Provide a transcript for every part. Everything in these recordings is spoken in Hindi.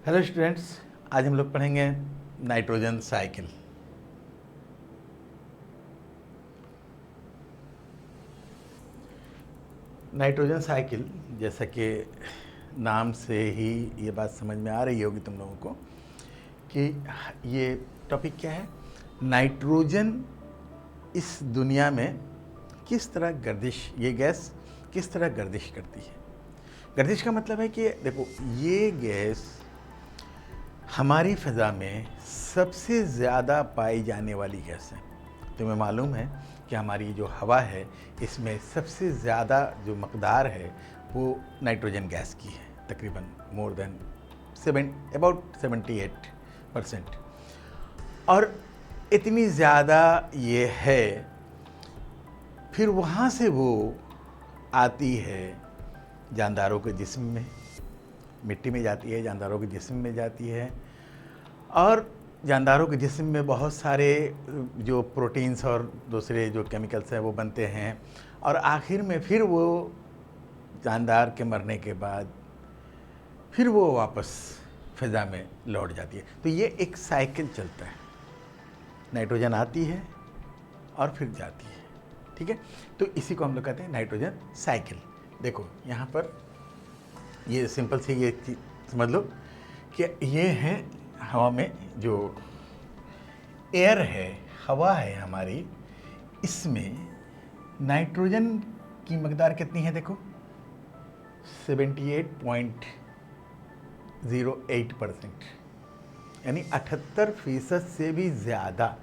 हेलो स्टूडेंट्स, आज हम लोग पढ़ेंगे नाइट्रोजन साइकिल। नाइट्रोजन साइकिल, जैसा कि नाम से ही ये बात समझ में आ रही होगी तुम लोगों को कि ये टॉपिक क्या है। नाइट्रोजन इस दुनिया में किस तरह गर्दिश, ये गैस किस तरह गर्दिश करती है। गर्दिश का मतलब है कि देखो, ये गैस हमारी फ़िज़ा में सबसे ज़्यादा पाई जाने वाली गैस है। तुम्हें मालूम है कि हमारी जो हवा है इसमें सबसे ज़्यादा जो मकदार है वो नाइट्रोजन गैस की है, तकरीबन मोर देन अबाउट 78%। और इतनी ज़्यादा ये है, फिर वहाँ से वो आती है जानदारों के जिस्म में, मिट्टी में जाती है, जानदारों के जिस्म में जाती है, और जानदारों के जिस्म में बहुत सारे जो प्रोटीन्स और दूसरे जो केमिकल्स हैं वो बनते हैं, और आखिर में फिर वो जानदार के मरने के बाद फिर वो वापस फ़िज़ा में लौट जाती है। तो ये एक साइकिल चलता है, नाइट्रोजन आती है और फिर जाती है। ठीक है, तो इसी को हम लोग कहते हैं नाइट्रोजन साइकिल। देखो यहाँ पर ये सिंपल सी ये चीज़ समझ लो कि ये है हवा में जो एयर है, हवा है हमारी, इसमें नाइट्रोजन की मकदार कितनी है देखो, 78.08%, यानी 78% से भी ज़्यादा।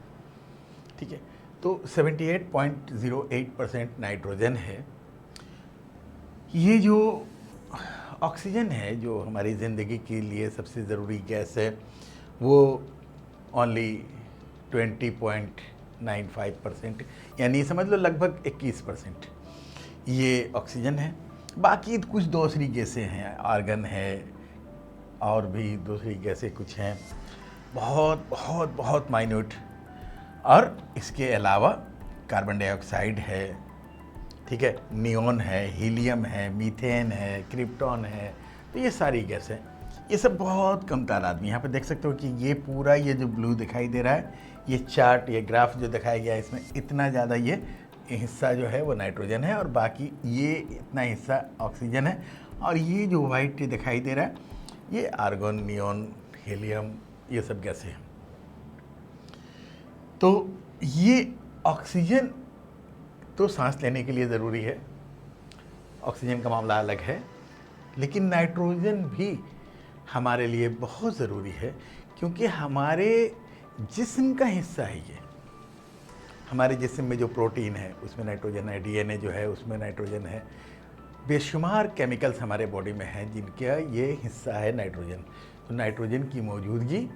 ठीक है, तो 78.08% नाइट्रोजन है। ये जो ऑक्सीजन है जो हमारी ज़िंदगी के लिए सबसे ज़रूरी गैस है, वो ओनली 20.95%, यानी समझ लो लगभग 21% ये ऑक्सीजन है। बाकी कुछ दूसरी गैसें हैं, आर्गन है और भी दूसरी गैसें कुछ हैं, बहुत बहुत बहुत माइन्यूट। और इसके अलावा कार्बन डाइऑक्साइड है, ठीक है, नियॉन है, हीलियम है, मीथेन है, क्रिप्टॉन है। तो ये सारी गैसें, ये सब बहुत कम तादाद में। यहाँ पे देख सकते हो कि ये पूरा ये जो ब्लू दिखाई दे रहा है, ये चार्ट, ये ग्राफ जो दिखाया गया है, इसमें इतना ज़्यादा ये हिस्सा जो है वो नाइट्रोजन है और बाकी ये इतना हिस्सा ऑक्सीजन है। और ये जो वाइट दिखाई दे रहा है ये आर्गन, नियॉन, हीलियम, ये सब गैसें हैं। तो ये ऑक्सीजन तो सांस लेने के लिए ज़रूरी है, ऑक्सीजन का मामला अलग है, लेकिन नाइट्रोजन भी हमारे लिए बहुत ज़रूरी है, क्योंकि हमारे जिस्म का हिस्सा है ये। हमारे जिस्म में जो प्रोटीन है उसमें नाइट्रोजन है, डीएनए जो है उसमें नाइट्रोजन है, बेशुमार केमिकल्स हमारे बॉडी में हैं जिनका ये हिस्सा है नाइट्रोजन। तो नाइट्रोजन की मौजूदगी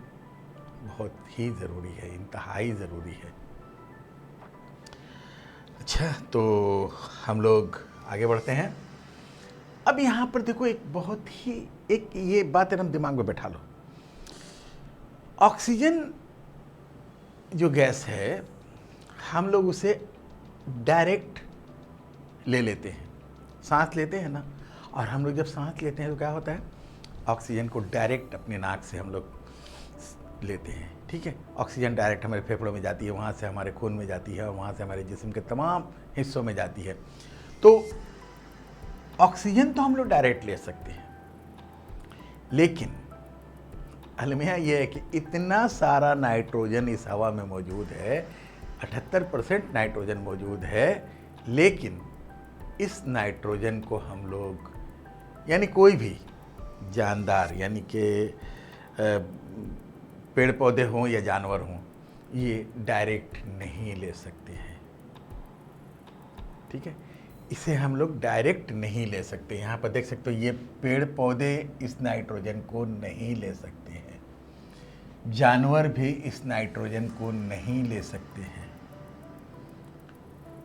बहुत ही ज़रूरी है, इंतहाई ज़रूरी है। अच्छा, तो हम लोग आगे बढ़ते हैं। अब यहाँ पर देखो, एक बहुत ही एक ये बात एकदम दिमाग में बैठा लो। ऑक्सीजन जो गैस है हम लोग उसे डायरेक्ट ले लेते हैं, सांस लेते हैं ना, और हम लोग जब सांस लेते हैं तो क्या होता है, ऑक्सीजन को डायरेक्ट अपने नाक से हम लोग लेते हैं। ठीक है, ऑक्सीजन डायरेक्ट हमारे फेफड़ों में जाती है, वहाँ से हमारे खून में जाती है और वहाँ से हमारे जिस्म के तमाम हिस्सों में जाती है। तो ऑक्सीजन तो हम लोग डायरेक्ट ले सकते हैं, लेकिन अलमिया ये है कि इतना सारा नाइट्रोजन इस हवा में मौजूद है, 78% नाइट्रोजन मौजूद है, लेकिन इस नाइट्रोजन को हम लोग, यानी कोई भी जानदार, यानी कि पेड़ पौधे हों या जानवर हों, ये डायरेक्ट नहीं ले सकते हैं। ठीक है, इसे हम लोग डायरेक्ट नहीं ले सकते। यहाँ पर देख सकते हो ये पेड़ पौधे इस नाइट्रोजन को नहीं ले सकते हैं, जानवर भी इस नाइट्रोजन को नहीं ले सकते हैं।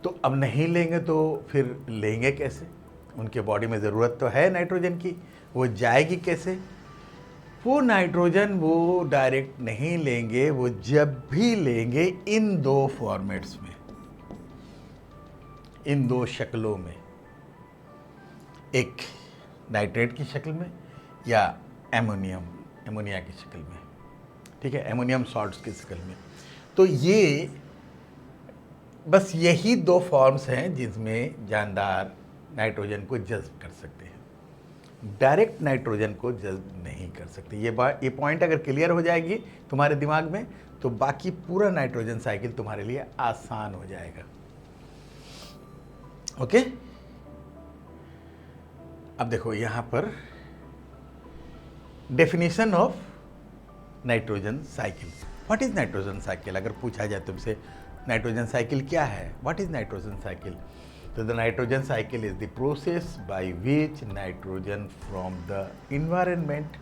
तो अब नहीं लेंगे तो फिर लेंगे कैसे? उनके बॉडी में ज़रूरत तो है नाइट्रोजन की, वो जाएगी कैसे? वो नाइट्रोजन वो डायरेक्ट नहीं लेंगे, वो जब भी लेंगे इन दो फॉर्मेट्स में, इन दो शक्लों में, एक नाइट्रेट की शक्ल में या एमोनियम एमोनिया की शक्ल में, ठीक है, एमोनियम सॉल्ट्स की शक्ल में। तो ये बस यही दो फॉर्म्स हैं जिसमें जानदार नाइट्रोजन को जज्ब कर सकते हैं, डायरेक्ट नाइट्रोजन को जज्ब नहीं कर सकते। ये पॉइंट अगर क्लियर हो जाएगी तुम्हारे दिमाग में तो बाकी पूरा नाइट्रोजन साइकिल तुम्हारे लिए आसान हो जाएगा। ओके, अब देखो यहां पर definition of nitrogen cycle. What is nitrogen cycle? अगर पूछा जाए तुमसे नाइट्रोजन साइकिल क्या है, व्हाट इज नाइट्रोजन साइकिल, तो the nitrogen cycle is the process by which nitrogen from the environment.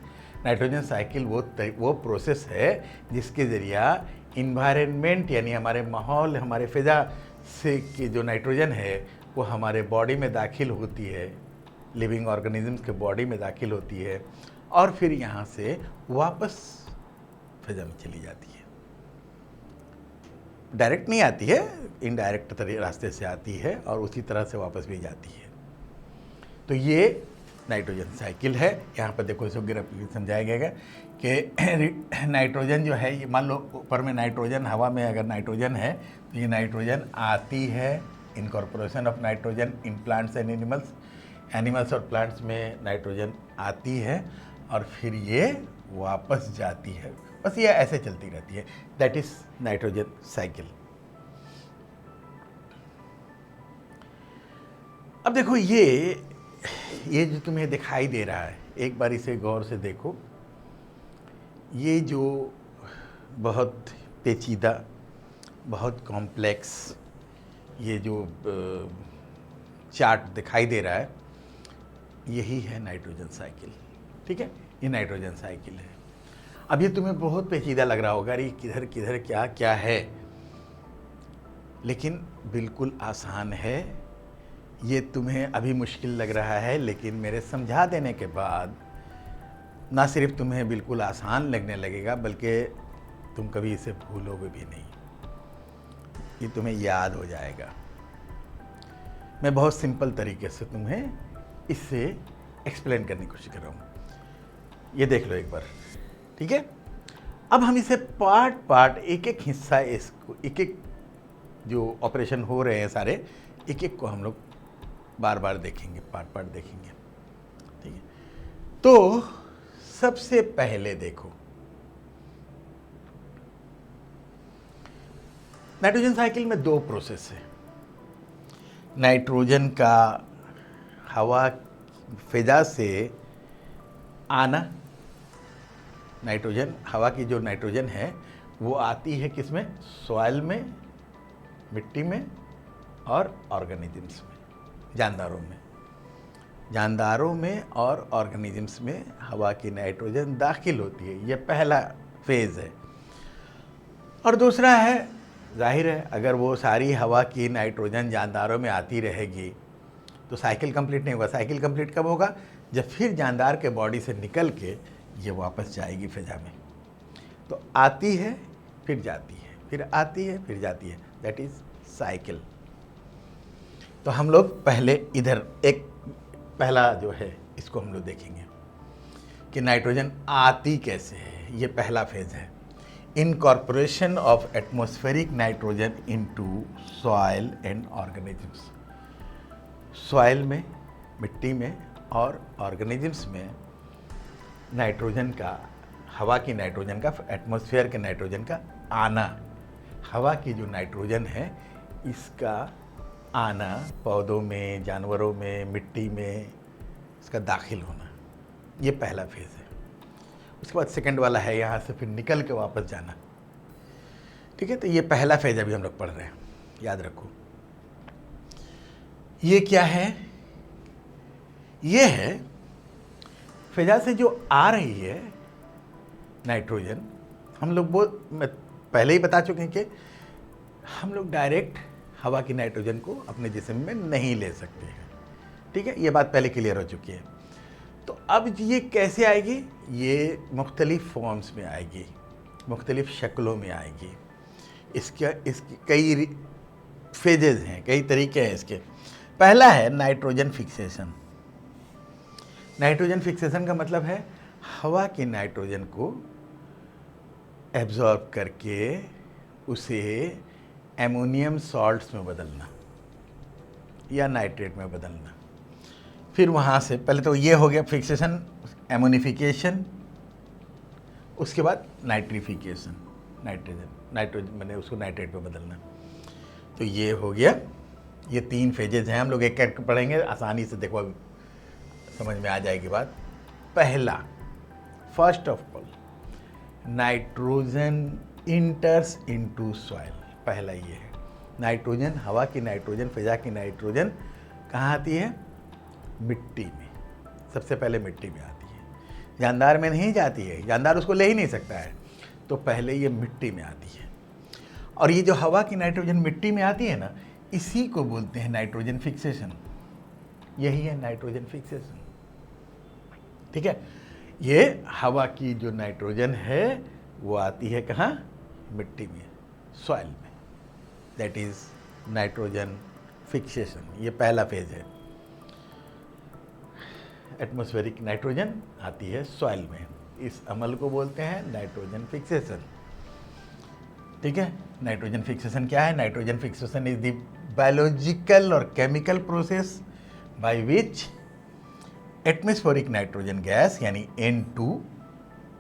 Nitrogen cycle वो प्रोसेस है जिसके जरिया इन्वायरमेंट यानी हमारे माहौल, हमारे फिजा से की जो नाइट्रोजन है वो हमारे बॉडी में दाखिल होती है, लिविंग ऑर्गेनिजम्स के बॉडी में दाखिल होती है और फिर यहाँ से वापस फिजा में चली जाती है। डायरेक्ट नहीं आती है, इनडायरेक्ट रास्ते से आती है और उसी तरह से वापस भी जाती है। तो ये नाइट्रोजन साइकिल है। यहाँ पर देखो इसको ग्राफिकली समझाया गया है कि नाइट्रोजन जो है, ये मान लो ऊपर में नाइट्रोजन, हवा में अगर नाइट्रोजन है तो ये नाइट्रोजन आती है, incorporation of nitrogen in plants and animals और प्लांट्स में नाइट्रोजन आती है और फिर ये वापस जाती है। बस ये ऐसे चलती रहती है, दैट इज नाइट्रोजन साइकिल। अब देखो ये जो तुम्हें दिखाई दे रहा है, एक बार इसे गौर से देखो। ये जो बहुत पेचीदा, बहुत कॉम्प्लेक्स ये जो चार्ट दिखाई दे रहा है, यही है नाइट्रोजन साइकिल, ठीक है, ये नाइट्रोजन साइकिल है। अब ये तुम्हें बहुत पेचीदा लग रहा होगा, अरे किधर किधर क्या क्या है, लेकिन बिल्कुल आसान है। ये तुम्हें अभी मुश्किल लग रहा है, लेकिन मेरे समझा देने के बाद ना सिर्फ तुम्हें बिल्कुल आसान लगने लगेगा, बल्कि तुम कभी इसे भूलोगे भी नहीं, ये तुम्हें याद हो जाएगा। मैं बहुत सिंपल तरीके से तुम्हें इससे एक्सप्लेन करने की कोशिश कर रहा हूँ। ये देख लो एक बार, ठीक है। अब हम इसे पार्ट पार्ट, एक एक हिस्सा, इसको एक एक जो ऑपरेशन हो रहे हैं सारे, एक एक को हम लोग बार बार देखेंगे, पार्ट पार्ट देखेंगे, ठीक है। तो सबसे पहले देखो, नाइट्रोजन साइकिल में दो प्रोसेस है। नाइट्रोजन का हवा फिजा से आना, नाइट्रोजन, हवा की जो नाइट्रोजन है वो आती है किसमें, सॉइल में, मिट्टी में और ऑर्गेनिजम्स में, जानदारों में और ऑर्गेनिजम्स में हवा की नाइट्रोजन दाखिल होती है। ये पहला फेज है। और दूसरा है, जाहिर है अगर वो सारी हवा की नाइट्रोजन जानदारों में आती रहेगी तो साइकिल कंप्लीट नहीं होगा। साइकिल कंप्लीट कब होगा, जब फिर जानदार के बॉडी से निकल के ये वापस जाएगी फिजा में। तो आती है फिर जाती है, फिर आती है फिर जाती है, दैट इज साइकिल। तो हम लोग पहले इधर एक पहला जो है इसको हम लोग देखेंगे कि नाइट्रोजन आती कैसे है। ये पहला फेज है, incorporation of atmospheric nitrogen into soil and organisms. Soil में, मिट्टी में और ऑर्गेनिजम्स में नाइट्रोजन का, हवा की नाइट्रोजन का, एटमॉस्फेयर के नाइट्रोजन का आना, हवा की जो नाइट्रोजन है इसका आना, पौधों में, जानवरों में, मिट्टी में इसका दाखिल होना, ये पहला फेज है। उसके बाद सेकंड वाला है यहाँ से फिर निकल के वापस जाना, ठीक है। तो ये पहला फेज अभी हम लोग पढ़ रहे हैं, याद रखो। ये क्या है, ये है फिजा से जो आ रही है नाइट्रोजन। हम लोग वो मैं पहले ही बता चुके हैं कि हम लोग डायरेक्ट हवा की नाइट्रोजन को अपने जिस्म में नहीं ले सकते हैं, ठीक है, ये बात पहले क्लियर हो चुकी है। तो अब ये कैसे आएगी, ये मुख्तलिफ फॉर्म्स में आएगी, मुख्तलिफ शक्लों में आएगी। इसके कई फेजेस हैं, कई तरीके हैं इसके। पहला है नाइट्रोजन फिक्सेशन। नाइट्रोजन फिक्सेशन का मतलब है हवा के नाइट्रोजन को एब्जॉर्ब करके उसे एमोनियम सॉल्ट्स में बदलना या नाइट्रेट में बदलना। फिर वहाँ से पहले तो ये हो गया फिक्सेशन, एमोनिफिकेशन, उसके बाद नाइट्रिफिकेशन, नाइट्रोजन मैंने उसको नाइट्रेट में बदलना। तो ये हो गया, ये 3 फेजेज हैं। हम लोग एक एक पढ़ेंगे, आसानी से देखो अभी समझ में आ जाएगी बात। पहला, first of all, nitrogen इंटर्स into soil. पहला ये है, नाइट्रोजन, हवा की नाइट्रोजन, फिजा की नाइट्रोजन कहाँ आती है? मिट्टी में। सबसे पहले मिट्टी में आती है, जानदार में नहीं जाती है, जानदार उसको ले ही नहीं सकता है, तो पहले ये मिट्टी में आती है। और ये जो हवा की नाइट्रोजन मिट्टी में आती है ना, इसी को बोलते हैं नाइट्रोजन फिक्सेशन। यही है नाइट्रोजन फिक्सेशन, ठीक है। ये हवा की जो नाइट्रोजन है वो आती है कहाँ? मिट्टी में, सॉइल में। That is nitrogen fixation. ये पहला फेज है। एटमॉस्फेरिक नाइट्रोजन आती है सॉइल में, इस अमल को बोलते हैं नाइट्रोजन फिक्सेशन, ठीक है। नाइट्रोजन फिक्सेशन क्या है? Nitrogen fixation is the biological और chemical process by which atmospheric nitrogen gas यानी N2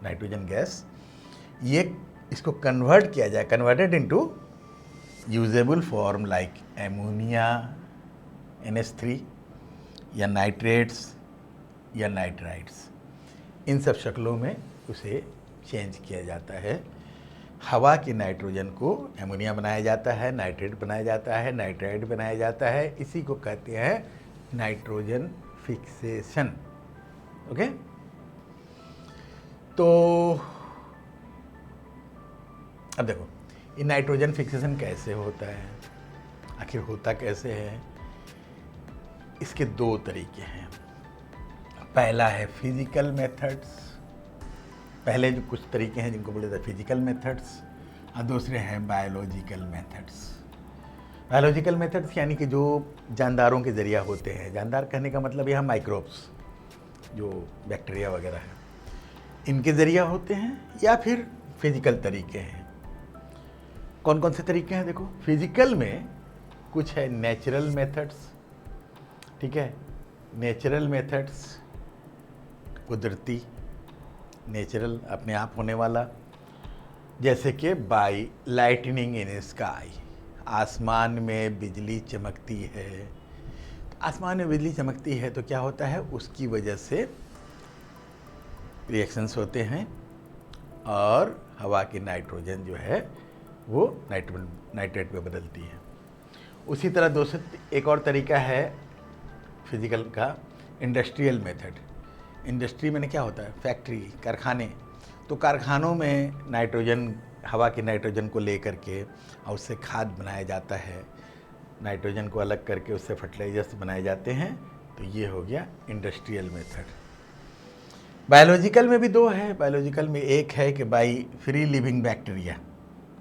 नाइट्रोजन गैस, ये इसको कन्वर्ट किया जाए, converted into usable form like ammonia NH3 या नाइट्रेट्स या नाइट्राइट्स। इन सब शक्लों में उसे चेंज किया जाता है। हवा की नाइट्रोजन को एमोनिया बनाया जाता है, नाइट्रेट बनाया जाता है, नाइट्राइट बनाया जाता है। इसी को कहते हैं नाइट्रोजन फिक्सेशन, ओके। तो अब देखो, ये नाइट्रोजन फिक्सेशन कैसे होता है, आखिर होता कैसे है? इसके 2 तरीके हैं। पहला है फिजिकल मेथड्स, पहले जो कुछ तरीके हैं जिनको बोले थे फिजिकल मेथड्स, और दूसरे हैं बायोलॉजिकल मेथड्स। बायोलॉजिकल मेथड्स यानी कि जो जानदारों के ज़रिया होते हैं। जानदार कहने का मतलब यहाँ माइक्रोब्स, जो बैक्टीरिया वगैरह है, इनके ज़रिया होते हैं, या फिर फिजिकल तरीके हैं। कौन कौन से तरीके हैं? देखो, फिजिकल में कुछ है नेचुरल मेथड्स, ठीक है। नेचुरल मेथड्स कुदरती, नेचुरल अपने आप होने वाला, जैसे कि बाय लाइटनिंग इन स्काई, आसमान में बिजली चमकती है। तो आसमान में बिजली चमकती है तो क्या होता है? उसकी वजह से रिएक्शंस होते हैं और हवा की नाइट्रोजन जो है वो नाइट्रेट में बदलती है। उसी तरह दूसरा एक और तरीका है फिजिकल का, इंडस्ट्रियल मेथड। इंडस्ट्री में क्या होता है? फैक्ट्री, कारखाने। तो कारखानों में नाइट्रोजन, हवा की नाइट्रोजन को लेकर के और उससे खाद बनाया जाता है, नाइट्रोजन को अलग करके उससे फर्टिलाइजर्स बनाए जाते हैं। तो ये हो गया इंडस्ट्रियल मेथड। बायोलॉजिकल में भी 2 है। बायोलॉजिकल में एक है कि बाई फ्री लिविंग बैक्टीरिया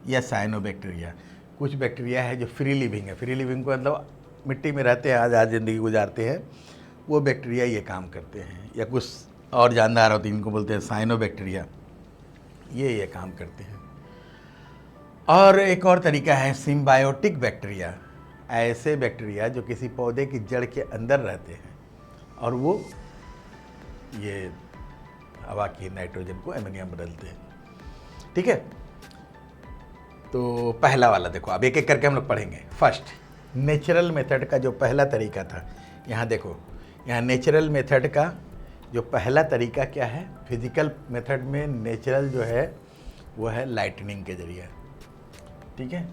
या साइनोबैक्टीरिया। कुछ बैक्टीरिया है जो फ्री लिविंग है, फ्री लिविंग को मतलब मिट्टी में रहते हैं, आज़ाद ज़िंदगी गुजारते हैं, वो बैक्टीरिया ये काम करते हैं। या कुछ और जानदार होते हैं, इनको बोलते हैं साइनोबैक्टीरिया, ये काम करते हैं। और एक और तरीका है सिम्बायोटिक बैक्टीरिया, ऐसे बैक्टीरिया जो किसी पौधे की जड़ के अंदर रहते हैं और वो ये हवा की नाइट्रोजन को एमोनिया बदलते हैं, ठीक है। तो पहला वाला देखो, अब एक एक करके हम लोग पढ़ेंगे। फर्स्ट, नेचुरल मेथड का जो पहला तरीका था, यहाँ देखो, यहाँ नेचुरल मेथड का जो पहला तरीका क्या है? फिजिकल मेथड में नेचुरल जो है वो है लाइटनिंग के जरिए, ठीक है।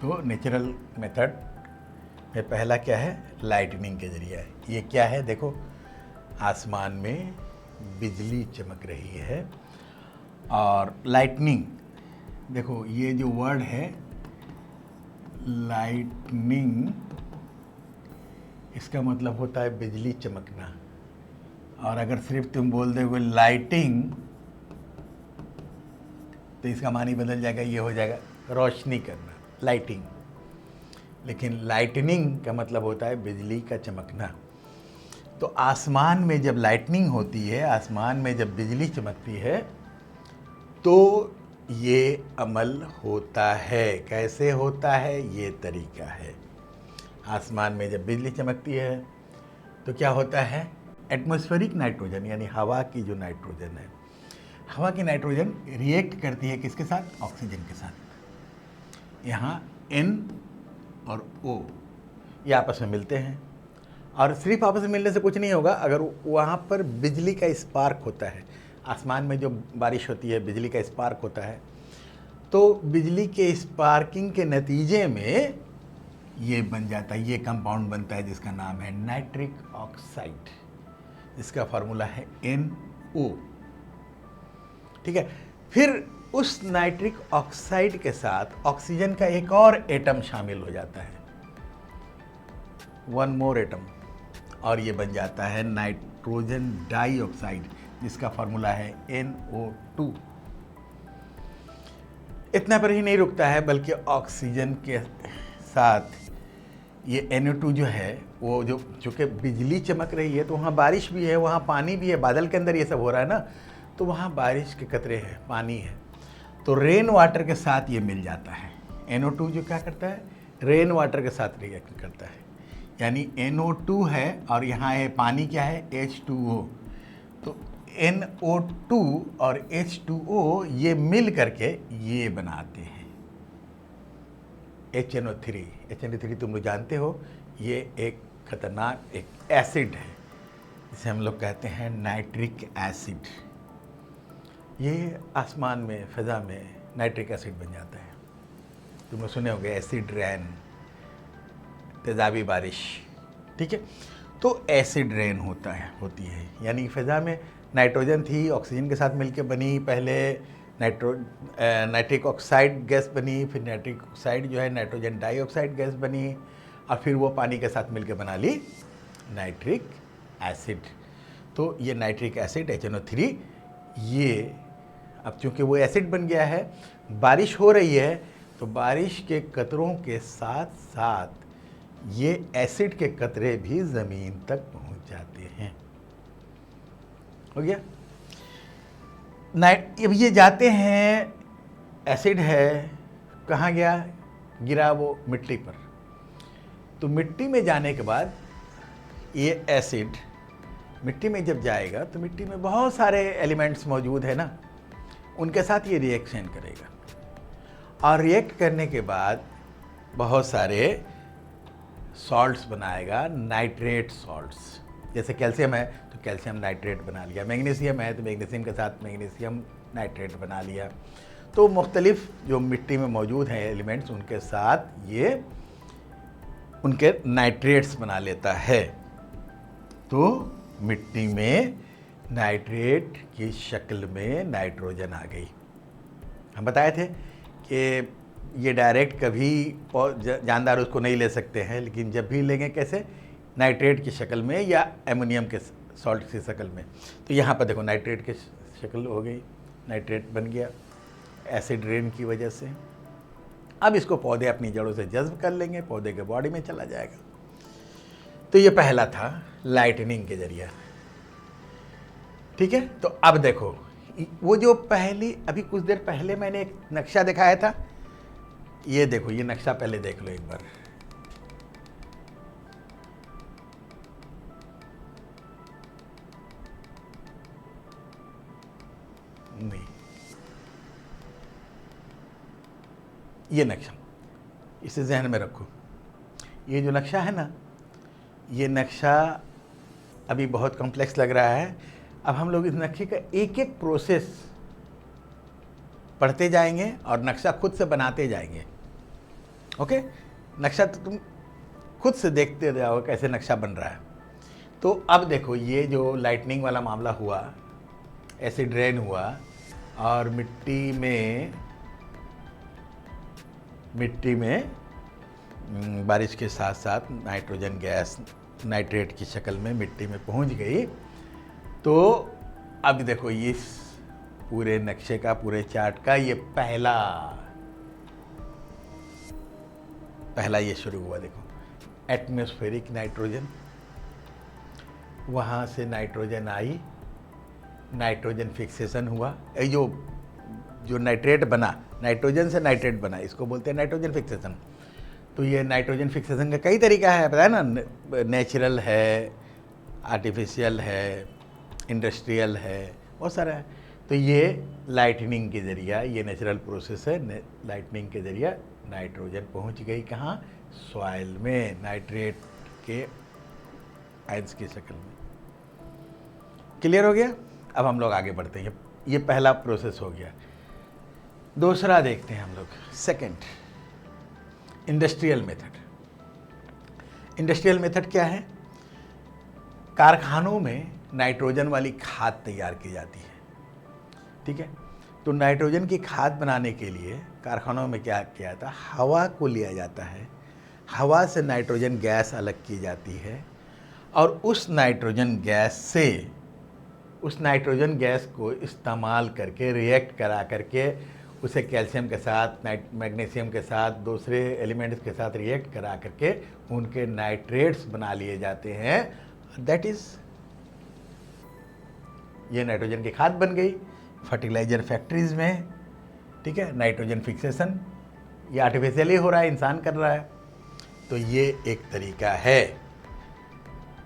तो नेचुरल मेथड में पहला क्या है? लाइटनिंग के जरिए है। ये क्या है? देखो, आसमान में बिजली चमक रही है और लाइटनिंग, देखो ये जो वर्ड है लाइटनिंग, इसका मतलब होता है बिजली चमकना। और अगर सिर्फ तुम बोल दोगे लाइटिंग तो इसका मानी बदल जाएगा, ये हो जाएगा रोशनी करना, लाइटिंग। लेकिन लाइटनिंग का मतलब होता है बिजली का चमकना। तो आसमान में जब लाइटनिंग होती है, आसमान में जब बिजली चमकती है, तो ये अमल होता है। कैसे होता है? ये तरीका है। आसमान में जब बिजली चमकती है तो क्या होता है? एटमॉस्फेरिक नाइट्रोजन यानी हवा की जो नाइट्रोजन है, हवा की नाइट्रोजन रिएक्ट करती है किसके साथ? ऑक्सीजन के साथ। यहाँ N और O ये आपस में मिलते हैं, और सिर्फ आपस में मिलने से कुछ नहीं होगा। अगर वहाँ पर बिजली का स्पार्क होता है, आसमान में जो बारिश होती है बिजली का स्पार्क होता है, तो बिजली के स्पार्किंग के नतीजे में ये बन जाता है, ये कंपाउंड बनता है जिसका नाम है नाइट्रिक ऑक्साइड, जिसका फार्मूला है NO। ठीक है। फिर उस नाइट्रिक ऑक्साइड के साथ ऑक्सीजन का एक और एटम शामिल हो जाता है, वन मोर एटम, और ये बन जाता है नाइट्रोजन डाइऑक्साइड, जिसका फार्मूला है NO2। इतना पर ही नहीं रुकता है, बल्कि ऑक्सीजन के साथ ये NO2 जो है, वो जो चूँकि बिजली चमक रही है तो वहाँ बारिश भी है, वहाँ पानी भी है, बादल के अंदर ये सब हो रहा है ना, तो वहाँ बारिश के कतरे हैं, पानी है, तो रेन वाटर के साथ ये मिल जाता है। NO2 जो क्या करता है? रेन वाटर के साथ रिएक्ट करता है, यानी NO2 है और यहाँ है पानी, क्या है? H2O। तो NO2 और H2O ये मिल करके ये बनाते हैं HNO3। HNO3 तुम लोग जानते हो, ये एक खतरनाक एक एसिड है, जिसे हम लोग कहते हैं नाइट्रिक एसिड। ये आसमान में, फ़िज़ा में नाइट्रिक एसिड बन जाता है। तुम लोग सुने होंगे एसिड रेन, तेज़ाबी बारिश। ठीक है। तो एसिड रेन होती है, यानी फ़िज़ा में नाइट्रोजन थी, ऑक्सीजन के साथ मिलकर बनी, पहले नाइट्रिक ऑक्साइड गैस बनी, फिर नाइट्रिक ऑक्साइड जो है नाइट्रोजन डाइऑक्साइड गैस बनी, और फिर वो पानी के साथ मिलकर बना ली नाइट्रिक एसिड। तो ये नाइट्रिक एसिड HNO3, ये अब चूँकि वो एसिड बन गया है, बारिश हो रही है, तो बारिश के कतरों के साथ साथ ये एसिड के कतरे भी ज़मीन तक पहुंच जाते हैं। हो गया? अब ये जाते हैं, एसिड है, कहाँ गया? गिरा वो मिट्टी पर। तो मिट्टी में जाने के बाद ये एसिड मिट्टी में जब जाएगा तो मिट्टी में बहुत सारे एलिमेंट्स मौजूद है ना, उनके साथ ये रिएक्शन करेगा, और रिएक्ट करने के बाद बहुत सारे सॉल्ट्स बनाएगा, नाइट्रेट सॉल्ट्स। जैसे कैल्शियम है तो कैल्शियम नाइट्रेट बना लिया, मैग्नीशियम है तो मैग्नीशियम के साथ मैग्नीशियम नाइट्रेट बना लिया। तो मुख्तलिफ जो मिट्टी में मौजूद हैं एलिमेंट्स, उनके साथ ये उनके नाइट्रेट्स बना लेता है। तो मिट्टी में नाइट्रेट की शक्ल में नाइट्रोजन आ गई। हम बताए थे कि ये डायरेक्ट कभी जानदार उसको नहीं ले सकते हैं, लेकिन जब भी लेंगे कैसे? नाइट्रेट की शक्ल में या एमोनियम के सॉल्ट की शक्ल में। तो यहाँ पर देखो नाइट्रेट की शक्ल हो गई, नाइट्रेट बन गया एसिड रेन की वजह से। अब इसको पौधे अपनी जड़ों से जज्ब कर लेंगे, पौधे के बॉडी में चला जाएगा। तो ये पहला था लाइटनिंग के जरिए। ठीक है। तो अब देखो, वो जो पहली अभी कुछ देर पहले मैंने एक नक्शा दिखाया था, ये देखो, ये नक्शा पहले देख लो एक बार। नहीं, ये नक्शा इसे जहन में रखो। ये जो नक्शा है ना, ये नक्शा अभी बहुत कॉम्प्लेक्स लग रहा है। अब हम लोग इस नक्शे का एक एक प्रोसेस पढ़ते जाएंगे और नक्शा खुद से बनाते जाएंगे। ओके? नक्शा तो तुम खुद से देखते जाओ कैसे नक्शा बन रहा है। तो अब देखो, ये जो लाइटनिंग वाला मामला हुआ, एसिड रेन हुआ, और मिट्टी में बारिश के साथ साथ नाइट्रोजन गैस नाइट्रेट की शक्ल में मिट्टी में पहुंच गई। तो अब देखो, इस पूरे नक्शे का, पूरे चार्ट का ये पहला ये शुरू हुआ। देखो, एटमॉस्फेरिक नाइट्रोजन, वहाँ से नाइट्रोजन आई, नाइट्रोजन फिक्सेशन हुआ, ये जो नाइट्रेट बना, नाइट्रोजन से नाइट्रेट बना, इसको बोलते हैं नाइट्रोजन फिक्सेशन। तो ये नाइट्रोजन फिक्सेशन का कई तरीका है, पता है ना, नेचुरल है, आर्टिफिशियल है, इंडस्ट्रियल है, बहुत सारा है। तो ये लाइटनिंग के ज़रिया, ये नेचुरल प्रोसेस है, लाइटनिंग के ज़रिया नाइट्रोजन पहुंच गई कहाँ, सॉइल में, नाइट्रेट के आयंस की शक्ल में। क्लियर हो गया? अब हम लोग आगे बढ़ते हैं। ये पहला प्रोसेस हो गया। दूसरा देखते हैं हम लोग, second, industrial method. Industrial method क्या है? कारखानों में नाइट्रोजन वाली खाद तैयार की जाती है, ठीक है। तो नाइट्रोजन की खाद बनाने के लिए कारखानों में क्या किया जाता है, हवा को लिया जाता है, हवा से नाइट्रोजन गैस अलग की जाती है, और उस नाइट्रोजन गैस को इस्तेमाल करके, रिएक्ट करा करके, उसे कैल्शियम के साथ, मैग्नीशियम के साथ, दूसरे एलिमेंट्स के साथ रिएक्ट करा करके उनके नाइट्रेट्स बना लिए जाते हैं। दैट इज़, ये नाइट्रोजन की खाद बन गई फर्टिलाइजर फैक्ट्रीज में, ठीक है। नाइट्रोजन फिक्सेशन ये आर्टिफिशियली हो रहा है, इंसान कर रहा है। तो ये एक तरीका है,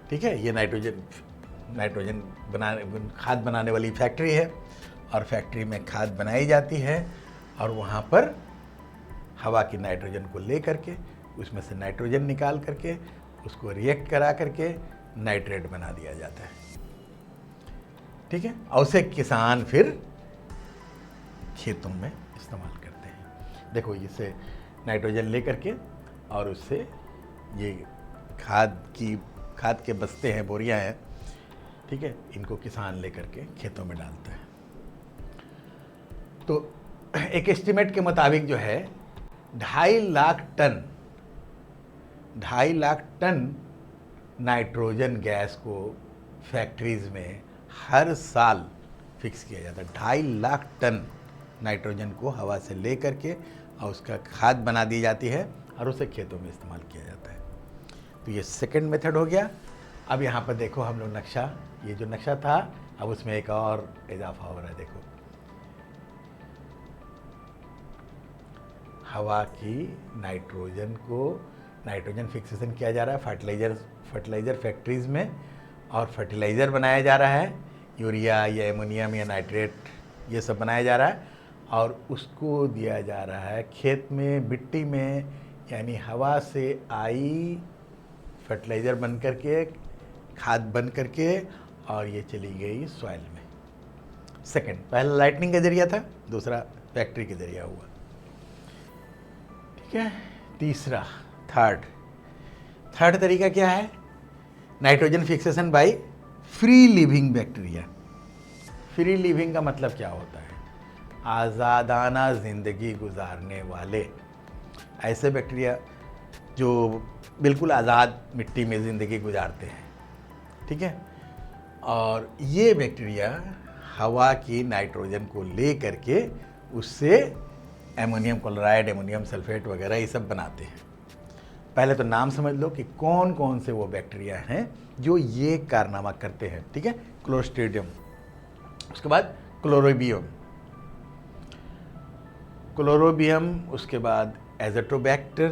ठीक है। ये नाइट्रोजन खाद बनाने वाली फैक्ट्री है, और फैक्ट्री में खाद बनाई जाती है, और वहाँ पर हवा की नाइट्रोजन को ले करके, उसमें से नाइट्रोजन निकाल करके, उसको रिएक्ट करा करके नाइट्रेट बना दिया जाता है, ठीक है। और उसे किसान फिर खेतों में इस्तेमाल करते हैं। देखो, इसे नाइट्रोजन ले करके, और उससे ये खाद के बस्ते हैं, बोरियां हैं, ठीक है, इनको किसान ले करके खेतों में डालता है। तो एक एस्टिमेट के मुताबिक जो है 2.5 लाख टन नाइट्रोजन गैस को फैक्ट्रीज में हर साल फिक्स किया जाता है। 2.5 लाख टन नाइट्रोजन को हवा से ले करके और उसका खाद बना दी जाती है, और उसे खेतों में इस्तेमाल किया जाता है। तो ये सेकंड मेथड हो गया। अब यहाँ पर देखो हम लोग नक्शा, ये जो नक्शा था, अब उसमें एक और इजाफा हो रहा है। देखो, हवा की नाइट्रोजन फिक्सेशन किया जा रहा है फर्टिलाइज़र फैक्ट्रीज़ में, और फर्टिलाइज़र बनाया जा रहा है, यूरिया या एमोनियम या नाइट्रेट, ये सब बनाया जा रहा है, और उसको दिया जा रहा है खेत में, मिट्टी में, यानी हवा से आई फर्टिलाइज़र बन करके, खाद बन करके, और ये चली गई सॉइल में। सेकंड, पहला लाइटनिंग का जरिया था, दूसरा फैक्ट्री के जरिया हुआ, ठीक है। तीसरा, थर्ड तरीका क्या है? Nitrogen fixation by free living bacteria. Free living का मतलब क्या होता है? आज़ादाना ज़िंदगी गुजारने वाले ऐसे बैक्टीरिया जो बिल्कुल आज़ाद मिट्टी में ज़िंदगी गुजारते हैं, ठीक है। और ये बैक्टीरिया हवा की नाइट्रोजन को ले करके उससे एमोनियम क्लोराइड, एमोनियम सल्फेट वगैरह ये सब बनाते हैं। पहले तो नाम समझ लो कि कौन कौन से वो बैक्टीरिया हैं जो ये कारनामा करते हैं, ठीक है। क्लोस्ट्रीडियम, उसके बाद क्लोरोबियम, उसके बाद एज़ोटोबैक्टर,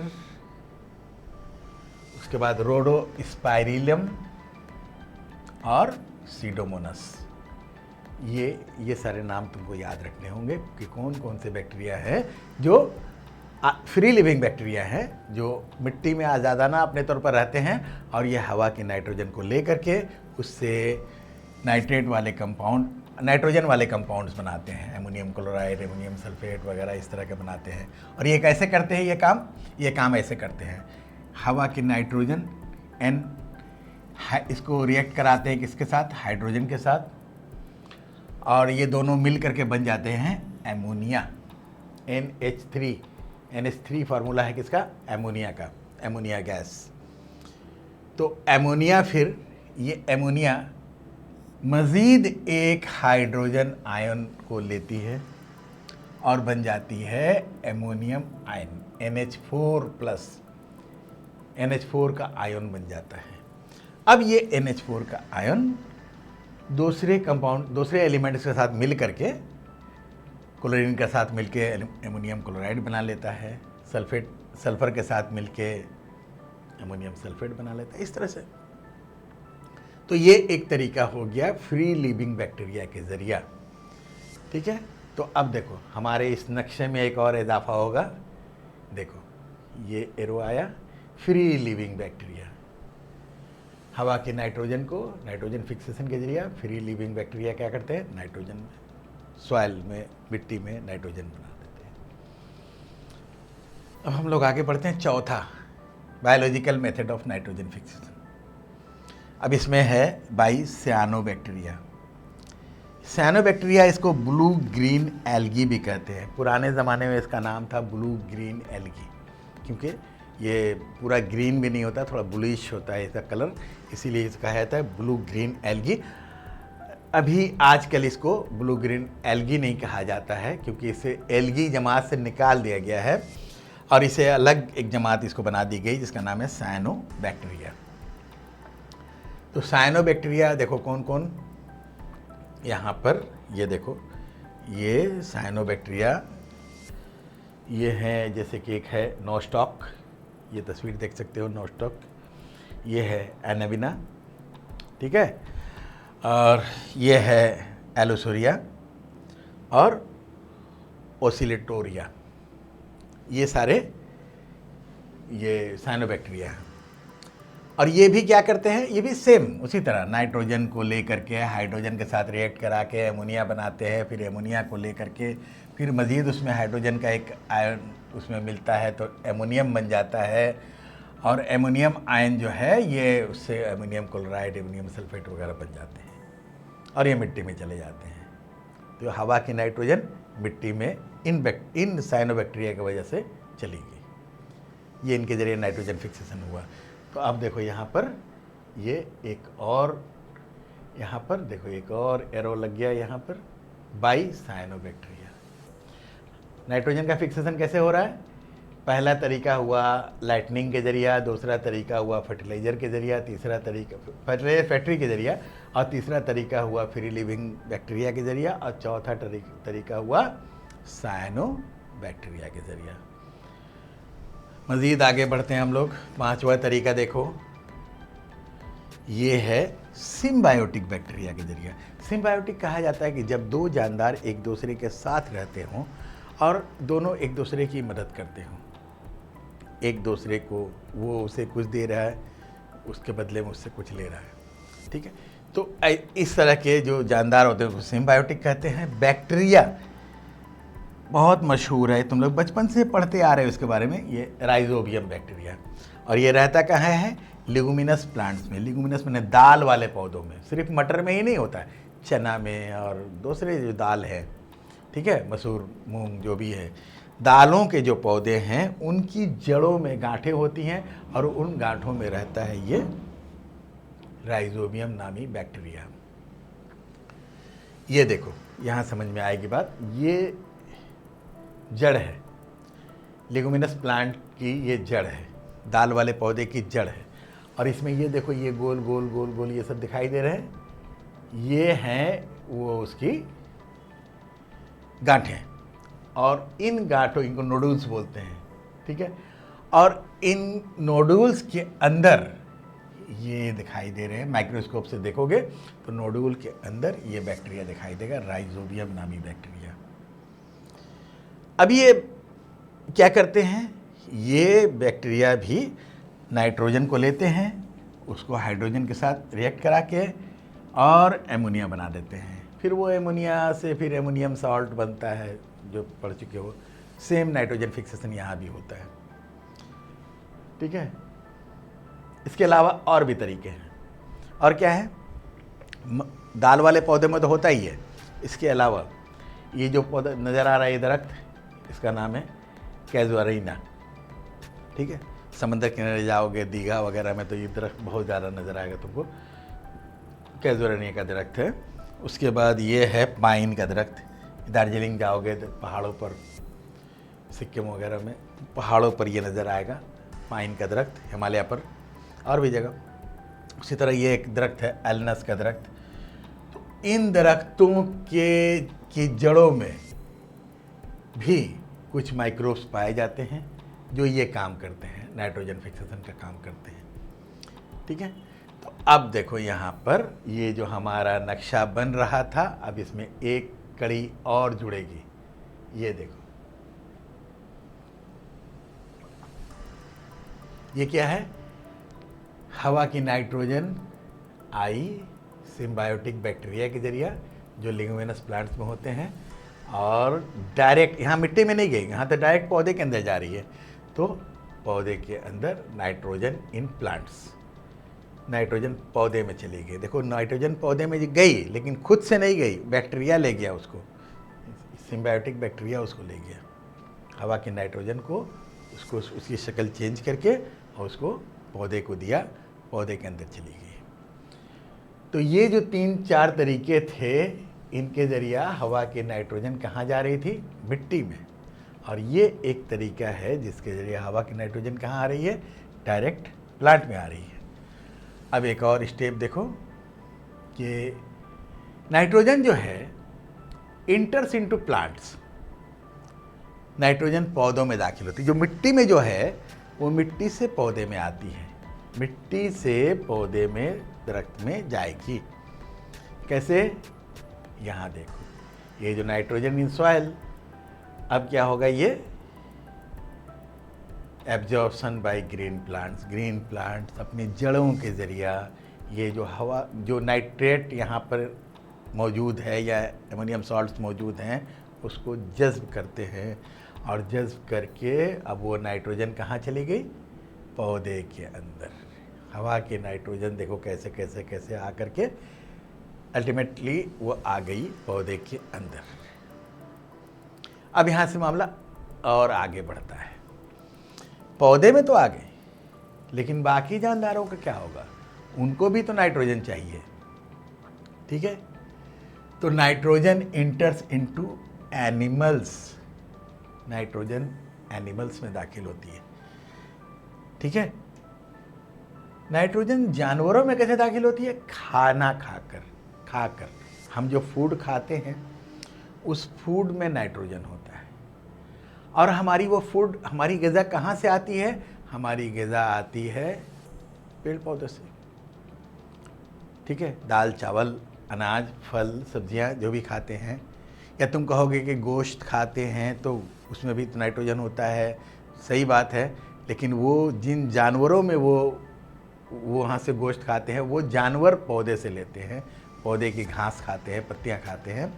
उसके बाद रोडोस्पाइरिलम और सीडोमोनास। ये सारे नाम तुमको याद रखने होंगे कि कौन कौन से बैक्टीरिया हैं जो फ्री लिविंग बैक्टीरिया हैं, जो मिट्टी में आज़ादाना अपने तौर पर रहते हैं, और ये हवा की नाइट्रोजन को ले करके उससे नाइट्रोजन वाले कंपाउंड्स बनाते हैं, एमोनियम क्लोराइड, एमोनियम सल्फेट वगैरह इस तरह के बनाते हैं। और ये कैसे करते हैं ये काम ऐसे करते हैं, हवा की नाइट्रोजन इसको रिएक्ट कराते हैं किसके साथ? हाइड्रोजन के साथ, और ये दोनों मिल करके बन जाते हैं एमोनिया, NH3 फार्मूला है किसका? एमोनिया का, एमोनिया गैस। तो एमोनिया, फिर ये एमोनिया मज़ीद एक हाइड्रोजन आयन को लेती है और बन जाती है एमोनियम आयन, NH4+, NH4 का आयन बन जाता है। अब ये NH4 का आयन दूसरे एलिमेंट्स के साथ मिल करके क्लोरीन के साथ मिलके एमोनियम क्लोराइड बना लेता है, सल्फर के साथ मिलके एमोनियम सल्फेट बना लेता है, इस तरह से। तो ये एक तरीका हो गया फ्री लिविंग बैक्टीरिया के जरिया। ठीक है, तो अब देखो हमारे इस नक्शे में एक और इजाफा होगा। देखो ये एरो आया, फ्री लिविंग बैक्टीरिया, हवा के नाइट्रोजन को नाइट्रोजन फिक्सेशन के जरिए फ्री लिविंग बैक्टीरिया क्या करते हैं, नाइट्रोजन में, सॉइल में, मिट्टी में नाइट्रोजन बना देते हैं। अब हम लोग आगे बढ़ते हैं, चौथा biological method of nitrogen fixation. अब इसमें है बाई सियानोबैक्टीरिया। सियानोबैक्टीरिया, इसको ब्लू ग्रीन एल्गी भी कहते हैं। पुराने ज़माने में इसका नाम था ब्लू ग्रीन एल्गी, क्योंकि ये पूरा ग्रीन भी नहीं होता, थोड़ा ब्लूइश होता है इसका कलर, इसीलिए इसका कहता है ब्लू ग्रीन एल्गी। अभी आजकल इसको ब्लू ग्रीन एल्गी नहीं कहा जाता है, क्योंकि इसे एल्गी जमात से निकाल दिया गया है और इसे अलग एक जमात इसको बना दी गई जिसका नाम है साइनोबैक्टीरिया। तो साइनोबैक्टीरिया देखो कौन कौन, यहाँ पर ये देखो, ये साइनोबैक्टीरिया ये है, जैसे कि एक है नोस्टॉक, ये तस्वीर देख सकते हो नोस्टॉक, ये है एनाबिना, ठीक है, और ये है एलोसोरिया और ओसिलेटोरिया, ये सारे ये साइनोबैक्टीरिया हैं। और ये भी क्या करते हैं, ये भी सेम उसी तरह नाइट्रोजन को लेकर के हाइड्रोजन के साथ रिएक्ट करा के एमोनिया बनाते हैं, फिर एमोनिया को लेकर के फिर मज़ीद उसमें हाइड्रोजन का एक आयन उसमें मिलता है तो एमोनियम बन जाता है, और एमोनियम आयन जो है ये उससे एमोनियम क्लोराइड, एमोनियम सल्फेट वगैरह बन जाते हैं और ये मिट्टी में चले जाते हैं। तो हवा की नाइट्रोजन मिट्टी में इन साइनोबैक्टीरिया की वजह से चली गई, ये इनके ज़रिए नाइट्रोजन फिक्सेशन हुआ। तो अब देखो यहाँ पर ये एक और, यहाँ पर देखो एक और एरो लग गया यहाँ पर, बाई साइनोबैक्टीरिया। नाइट्रोजन का फिक्सेशन कैसे हो रहा है, पहला तरीका हुआ लाइटनिंग के जरिया, दूसरा तरीका हुआ फर्टिलाइज़र के जरिया, तीसरा तरीका फर्टिलाइजर फैक्ट्री के जरिया, और तीसरा तरीका हुआ फ्री लिविंग बैक्टीरिया के जरिया, और चौथा तरीका हुआ साइनोबैक्टीरिया के जरिया। मज़ीद आगे बढ़ते हैं हम लोग, पांचवा तरीका देखो, ये है सिम्बायोटिक बैक्टीरिया के जरिए। सिम्बायोटिक कहा जाता है कि जब दो जानदार एक दूसरे के साथ रहते हों और दोनों एक दूसरे की मदद करते हों, एक दूसरे को, वो उसे कुछ दे रहा है, उसके बदले में उससे कुछ ले रहा है, ठीक है। तो इस तरह के जो जानदार होते हैं उसको सिम्बायोटिक कहते हैं। बैक्टीरिया बहुत मशहूर है, तुम लोग बचपन से पढ़ते आ रहे हो इसके बारे में, ये राइजोबियम बैक्टीरिया, और ये रहता कहाँ है, लिगुमिनस प्लांट्स में। लिगुमिनस मैंने दाल वाले पौधों में, सिर्फ मटर में ही नहीं होता है, चना में और दूसरे जो दाल है, ठीक है, मसूर, मूंग, जो भी है, दालों के जो पौधे हैं उनकी जड़ों में गांठें होती हैं और उन गांठों में रहता है ये राइजोबियम नामी बैक्टीरिया। ये देखो यहाँ समझ में आएगी बात, ये जड़ है, लिगुमिनस प्लांट की ये जड़ है, दाल वाले पौधे की जड़ है, और इसमें ये देखो ये गोल गोल गोल गोल ये सब दिखाई दे रहे हैं, ये हैं वो उसकी गांठें, और इन गांठों, इनको नोडुल्स बोलते हैं, ठीक है, और इन नोडुल्स के अंदर ये दिखाई दे रहे हैं, माइक्रोस्कोप से देखोगे तो नोडुल के अंदर ये बैक्टीरिया दिखाई देगा, राइजोबियम नामी बैक्टीरिया। अब ये क्या करते हैं, ये बैक्टीरिया भी नाइट्रोजन को लेते हैं, उसको हाइड्रोजन के साथ रिएक्ट करा के और एमोनिया बना देते हैं, फिर वो एमोनिया से फिर एमोनियम सॉल्ट बनता है, जो पढ़ चुके हो। सेम नाइट्रोजन फिक्सेशन यहाँ भी होता है, ठीक है। इसके अलावा और भी तरीके हैं, और क्या है, दाल वाले पौधे में तो होता ही है, इसके अलावा ये जो पौधा नज़र आ रहा है ये दरख्त, इसका नाम है कैजुअरिना, ठीक है। समंदर किनारे जाओगे दीघा वगैरह में तो ये दरख्त बहुत ज़्यादा नज़र आएगा तुमको, कैजुअरिना का दरख्त है। उसके बाद ये है पाइन का दरख्त, दार्जिलिंग जाओगे तो पहाड़ों पर, सिक्किम वगैरह में पहाड़ों पर ये नज़र आएगा पाइन का दरख्त, हिमालय पर और भी जगह। उसी तरह ये एक दरख्त है एलनस का दरख्त। तो इन दरख्तों के की जड़ों में भी कुछ माइक्रोब्स पाए जाते हैं जो ये काम करते हैं, नाइट्रोजन फिक्सेशन का काम करते हैं। ठीक है, तो अब देखो यहाँ पर ये जो हमारा नक्शा बन रहा था, अब इसमें एक कड़ी और जुड़ेगी। ये देखो, ये क्या है? हवा की नाइट्रोजन आई सिम्बायोटिक बैक्टीरिया के जरिए जो लिग्यूमिनस प्लांट्स में होते हैं, और डायरेक्ट यहाँ मिट्टी में नहीं गई, यहाँ तो डायरेक्ट पौधे के अंदर जा रही है। तो पौधे के अंदर नाइट्रोजन इन प्लांट्स, नाइट्रोजन पौधे में चली गई। देखो नाइट्रोजन पौधे में गई लेकिन खुद से नहीं गई, बैक्टीरिया ले गया उसको, सिम्बायोटिक बैक्टीरिया उसको ले गया, हवा की नाइट्रोजन को, उसको उसकी शक्ल चेंज करके और उसको पौधे को दिया, पौधे के अंदर चली गई। तो ये जो 3-4 तरीके थे, इनके ज़रिया हवा की नाइट्रोजन कहाँ जा रही थी? मिट्टी में। और ये एक तरीका है जिसके ज़रिए हवा की नाइट्रोजन कहाँ आ रही है? डायरेक्ट प्लांट में आ रही है। अब एक और स्टेप देखो कि नाइट्रोजन जो है इंटर्स इनटू प्लांट्स, नाइट्रोजन पौधों में दाखिल होती है। जो मिट्टी में जो है वो मिट्टी से पौधे में आती है, मिट्टी से पौधे में, दरख्त में जाएगी। कैसे? यहाँ देखो, ये जो नाइट्रोजन इन सॉइल, अब क्या होगा? ये एब्जॉर्प्शन बाय ग्रीन प्लांट्स अपनी जड़ों के ज़रिया ये जो हवा, जो नाइट्रेट यहाँ पर मौजूद है या एमोनियम सॉल्ट्स मौजूद हैं, उसको जज्ब करते हैं, और जज्ब करके अब वो नाइट्रोजन कहाँ चली गई? पौधे के अंदर। हवा के नाइट्रोजन देखो कैसे कैसे कैसे आ करके अल्टीमेटली वो आ गई पौधे के अंदर। अब यहाँ से मामला और आगे बढ़ता है। पौधे में तो आ गए, लेकिन बाकी जानदारों का क्या होगा? उनको भी तो नाइट्रोजन चाहिए। ठीक है, तो nitrogen इंटर्स into animals, nitrogen animals में दाखिल होती है। ठीक है, नाइट्रोजन जानवरों में कैसे दाखिल होती है? खाना खाकर हम जो फूड खाते हैं उस फूड में नाइट्रोजन होता है। और हमारी वो फूड, हमारी ग़िज़ा कहाँ से आती है? हमारी ग़िज़ा आती है पेड़ पौधों से। ठीक है, दाल चावल अनाज फल सब्जियां जो भी खाते हैं, या तुम कहोगे कि गोश्त खाते हैं तो उसमें भी तो नाइट्रोजन होता है, सही बात है, लेकिन वो जिन जानवरों में वो वहाँ से गोश्त खाते हैं, वो जानवर पौधे से लेते हैं, पौधे की घास खाते हैं, पत्तियाँ खाते हैं।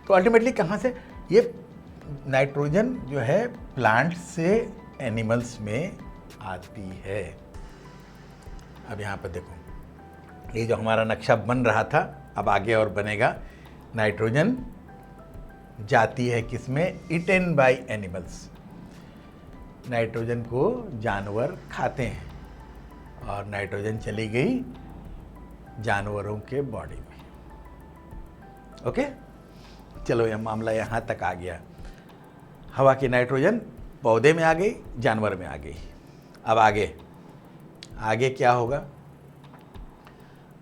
तो अल्टीमेटली कहाँ से ये नाइट्रोजन जो है प्लांट से एनिमल्स में आती है। अब यहाँ पर देखो, ये जो हमारा नक्शा बन रहा था अब आगे और बनेगा। नाइट्रोजन जाती है किसमें? Eaten by animals. नाइट्रोजन को जानवर खाते हैं और नाइट्रोजन चली गई जानवरों के बॉडी में। ओके, चलो यह मामला यहाँ तक आ गया। हवा की नाइट्रोजन पौधे में आ गई, जानवर में आ गई। अब आगे क्या होगा?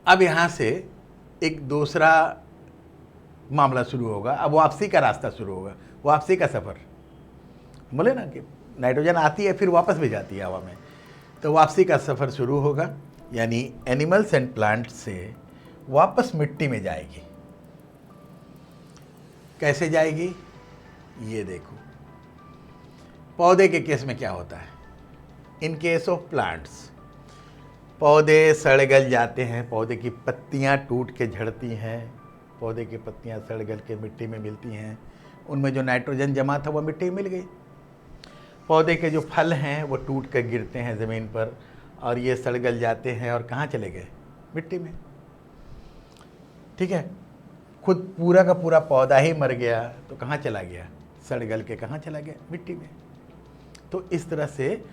अब यहाँ से एक दूसरा मामला शुरू होगा। अब वापसी का रास्ता शुरू होगा, वापसी का सफ़र। बोले ना कि नाइट्रोजन आती है फिर वापस भी जाती है हवा में, तो वापसी का सफ़र शुरू होगा। यानी एनिमल्स एंड प्लांट्स से वापस मिट्टी में जाएगी। कैसे जाएगी? ये देखो, पौधे के केस में क्या होता है? इन केस ऑफ प्लांट्स, पौधे सड़ गल जाते हैं, पौधे की पत्तियां टूट के झड़ती हैं, पौधे की पत्तियां सड़ गल के मिट्टी में मिलती हैं, उनमें जो नाइट्रोजन जमा था वो मिट्टी में मिल गई। पौधे के जो फल हैं वो टूट कर गिरते हैं ज़मीन पर और ये सड़ गल जाते हैं और कहाँ चले गए? मिट्टी में। ठीक है, खुद पूरा का पूरा पौधा ही मर गया तो कहाँ चला गया? सड़ गल के कहाँ चला गया? मिट्टी में। तो इस तरह से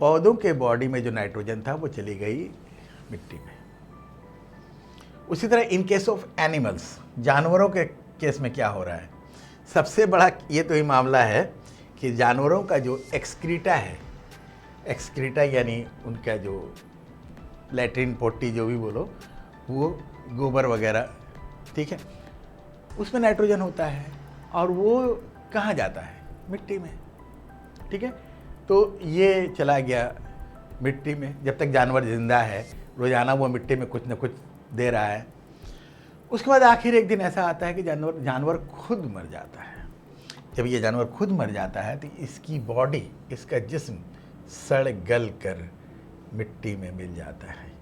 पौधों के बॉडी में जो नाइट्रोजन था वो चली गई मिट्टी में। उसी तरह इन केस ऑफ एनिमल्स, जानवरों के केस में क्या हो रहा है? सबसे बड़ा ये तो ही मामला है कि जानवरों का जो एक्सक्रीटा है, एक्सक्रीटा यानी उनका जो लैट्रिन पोटी जो भी बोलो, वो गोबर वगैरह, ठीक है, उसमें नाइट्रोजन होता है और वो कहाँ जाता है? मिट्टी में, ठीक है। तो ये चला गया मिट्टी में, जब तक जानवर जिंदा है रोजाना वो मिट्टी में कुछ न कुछ दे रहा है। उसके बाद आखिर एक दिन ऐसा आता है कि जानवर खुद मर जाता है। जब ये जानवर खुद मर जाता है तो इसकी बॉडी, इसका जिस्म सड़ गल कर मिट्टी में मिल जाता है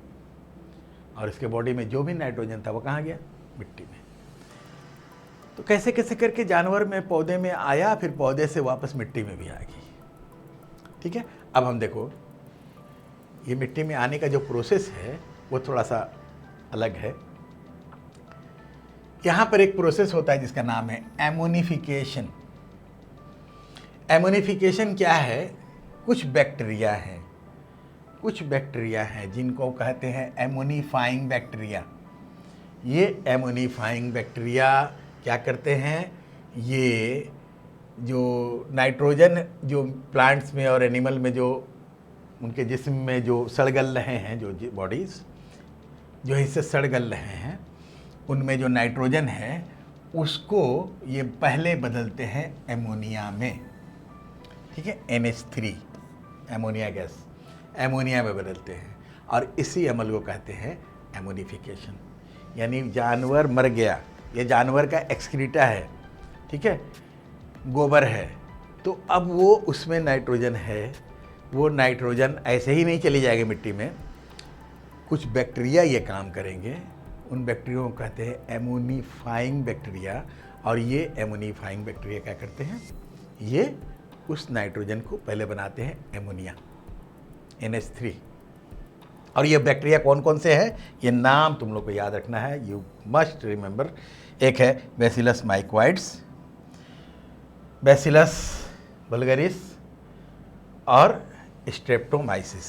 और इसके बॉडी में जो भी नाइट्रोजन था वो कहाँ गया? मिट्टी में। तो कैसे कैसे करके जानवर में पौधे में आया, फिर पौधे से वापस मिट्टी में भी आ गई, ठीक है। अब हम देखो ये मिट्टी में आने का जो प्रोसेस है वो थोड़ा सा अलग है। यहाँ पर एक प्रोसेस होता है जिसका नाम है एमोनिफिकेशन। एमोनिफिकेशन क्या है? कुछ बैक्टीरिया हैं जिनको कहते हैं एमोनीफाइंग बैक्टीरिया। ये एमोनीफाइंग बैक्टीरिया क्या करते हैं? ये जो नाइट्रोजन जो प्लांट्स में और एनिमल में जो उनके जिस्म में जो सड़गल रहे हैं, जो बॉडीज़ जो हिस्से सड़गल रहे हैं, उनमें जो नाइट्रोजन है उसको ये पहले बदलते हैं एमोनिया में, ठीक है, NH3 एमोनिया गैस, एमोनिया में बदलते हैं और इसी अमल को कहते हैं एमोनिफिकेशन। यानी जानवर मर गया, ये जानवर का एक्सक्रीटा है, ठीक है, गोबर है, तो अब वो उसमें नाइट्रोजन है, वो नाइट्रोजन ऐसे ही नहीं चली जाएगी मिट्टी में, कुछ बैक्टीरिया ये काम करेंगे, उन बैक्टीरिया को कहते हैं एमोनीफाइंग बैक्टीरिया। और ये एमोनीफाइंग बैक्टीरिया क्या करते हैं? ये उस नाइट्रोजन को पहले बनाते हैं एमोनिया, NH3। और ये बैक्टीरिया कौन कौन से हैं? ये नाम तुम लोग को याद रखना है, यू मस्ट रिमेंबर। एक है बैसिलस माइक्वाइड्स, बैसिलस बल्गरिस और स्ट्रेप्टोमाइसिस।